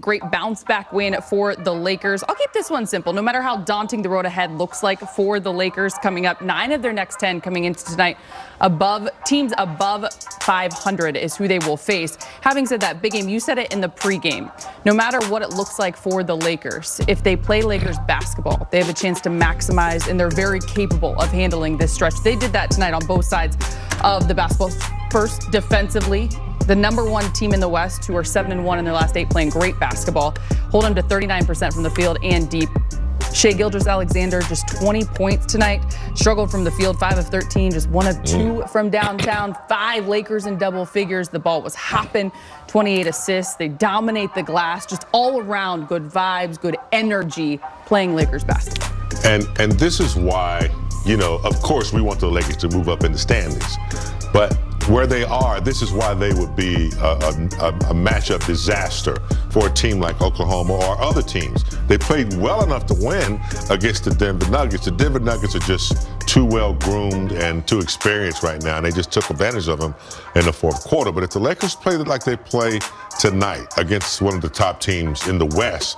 great bounce-back win for the Lakers. I'll keep this one simple. No matter how daunting the road ahead looks like for the Lakers coming up, 9 of their next 10 coming into tonight, teams above 500 is who they will face. Having said that, Big Game, you said it in the pregame. No matter what it looks like for the Lakers, if they play Lakers basketball, they have a chance to maximize, and they're very capable of handling this stretch. They did that tonight on both sides of the basketball. First, defensively, the #1 team in the West, who are 7-1 in their last 8 playing great basketball, hold them to 39% from the field and deep. Shai Gilgeous-Alexander, just 20 points tonight. Struggled from the field, 5 of 13, just 1 of 2 from downtown. 5 Lakers in double figures. The ball was hopping, 28 assists. They dominate the glass, just all around good vibes, good energy playing Lakers basketball. And this is why, of course we want the Lakers to move up in the standings. But where they are, this is why they would be a matchup disaster for a team like Oklahoma or other teams. They played well enough to win against the Denver Nuggets. The Denver Nuggets are just too well groomed and too experienced right now, and they just took advantage of them in the fourth quarter. But if the Lakers play like they play tonight against one of the top teams in the West,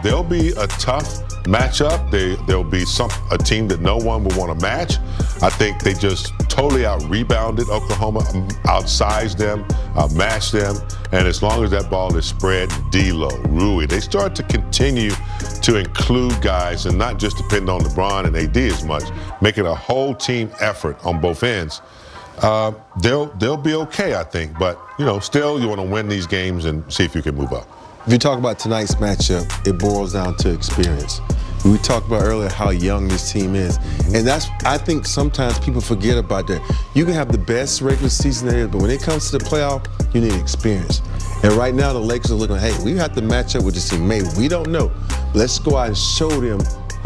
there'll be a tough matchup. There'll be a team that no one will want to match. I think they just totally out-rebounded Oklahoma, outsized them, outmatched them, and as long as that ball is spread, D'Lo, Rui, they start to continue to include guys and not just depend on LeBron and AD as much, make it a whole team effort on both ends. They'll be okay, I think, but still you want to win these games and see if you can move up. If you talk about tonight's matchup, it boils down to experience. We talked about earlier how young this team is. And I think sometimes people forget about that. You can have the best regular season there is, but when it comes to the playoff, you need experience. And right now the Lakers are looking, hey, we have to match up with this team. Maybe we don't know. Let's go out and show them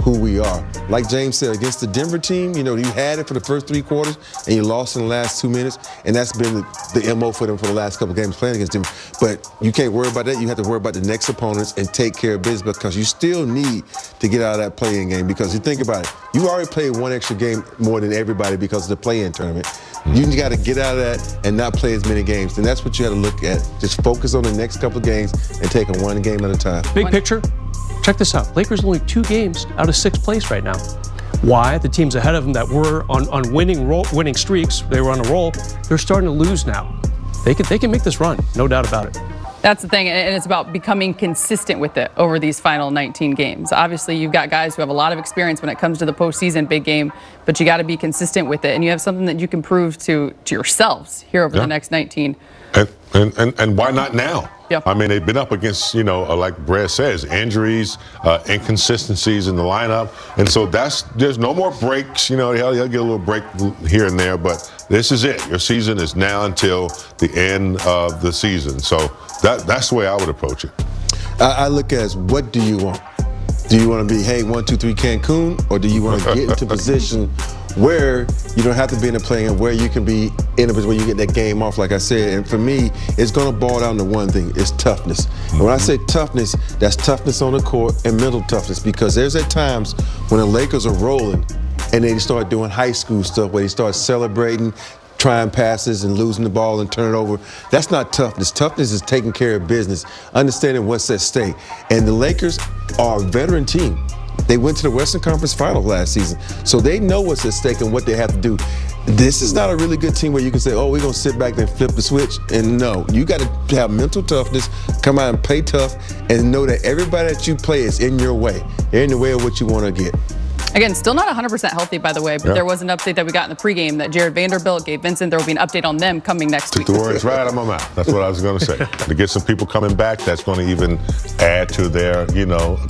who we are. Like James said, against the Denver team, you had it for the first 3 quarters and you lost in the last 2 minutes, and that's been the MO for them for the last couple of games playing against them. But you can't worry about that. You have to worry about the next opponents and take care of business, because you still need to get out of that play-in game. Because you think about it, you already played 1 extra game more than everybody because of the play-in tournament. You got to get out of that and not play as many games. And that's what you got to look at. Just focus on the next couple of games and take them 1 game at a time. Big picture. Check this out. Lakers only 2 games out of 6th place right now. Why? The teams ahead of them that were on winning streaks, they were on a roll, they're starting to lose now. They can make this run, no doubt about it. That's the thing, and it's about becoming consistent with it over these final 19 games. Obviously, you've got guys who have a lot of experience when it comes to the postseason big game, but you got to be consistent with it, and you have something that you can prove to yourselves here over the next 19. And why not now? Yep. I mean, they've been up against, like Brad says, injuries, inconsistencies in the lineup. And so there's no more breaks. They'll get a little break here and there, but this is it. Your season is now until the end of the season. So that's the way I would approach it. I look at it as, what do you want? Do you want to be, hey, 1, 2, 3 Cancun? Or do you want to get into position where you don't have to be in a play-in, where you can be in a position where you get that game off, like I said? And for me, it's going to boil down to one thing. It's toughness. And when I say toughness, that's toughness on the court and mental toughness, because there's at times when the Lakers are rolling and they start doing high school stuff where they start celebrating, trying passes and losing the ball and turn it over. That's not toughness. Toughness is taking care of business, understanding what's at stake. And the Lakers are a veteran team. They went to the Western Conference Finals last season, so they know what's at stake and what they have to do. This is not a really good team where you can say, oh, we're going to sit back and flip the switch. And no, you got to have mental toughness, come out and play tough, and know that everybody that you play is in your way. They're in the way of what you want to get. Again, still not 100% healthy, by the way, but there was an update that we got in the pregame that Jared Vanderbilt, Gabe Vincent, there will be an update on them coming next week. Took the words right out of my mouth. That's what I was going to say. To get some people coming back, that's going to even add to their,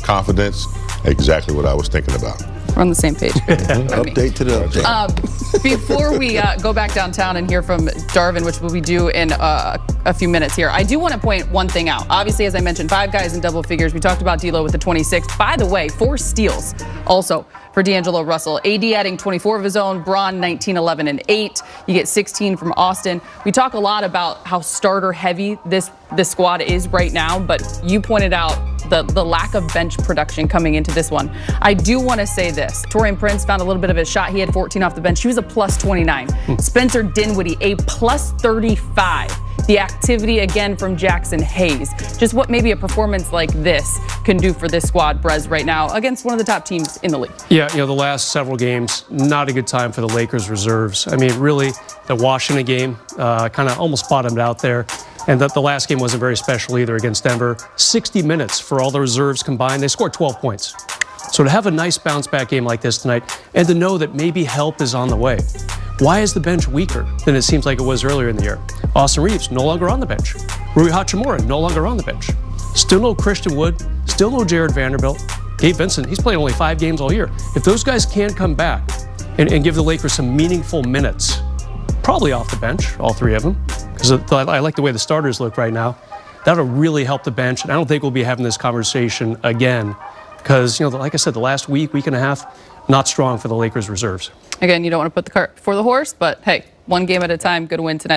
confidence. Exactly what I was thinking about. We're on the same page. Update to the update. Before we go back downtown and hear from Darvin, which we do in a few minutes here, I do want to point one thing out. Obviously, as I mentioned, 5 guys in double figures. We talked about D'Lo with the 26. By the way, 4 steals also for D'Angelo Russell. AD adding 24 of his own, Bron 19, 11, and 8. You get 16 from Austin. We talk a lot about how starter heavy this squad is right now, but you pointed out the lack of bench production coming into this one. I do want to say this. Taurean Prince found a little bit of his shot. He had 14 off the bench. He was a plus 29. Spencer Dinwiddie, a plus 35. The activity again from Jackson Hayes. Just what maybe a performance like this can do for this squad, Brez, right now against one of the top teams in the league. Yeah, the last several games, not a good time for the Lakers reserves. I mean, really, the Washington game kind of almost bottomed out there. And the last game wasn't very special either against Denver. 60 minutes for all the reserves combined. They scored 12 points. So to have a nice bounce back game like this tonight and to know that maybe help is on the way. Why is the bench weaker than it seems like it was earlier in the year? Austin Reeves, no longer on the bench. Rui Hachimura, no longer on the bench. Still no Christian Wood, still no Jared Vanderbilt. Gabe Vincent, he's played only 5 games all year. If those guys can come back and give the Lakers some meaningful minutes, probably off the bench, all 3 of them, because I like the way the starters look right now, that'll really help the bench. And I don't think we'll be having this conversation again because, like I said, the last week and a half, not strong for the Lakers reserves. Again, you don't want to put the cart before the horse, but hey, one game at a time, good win tonight.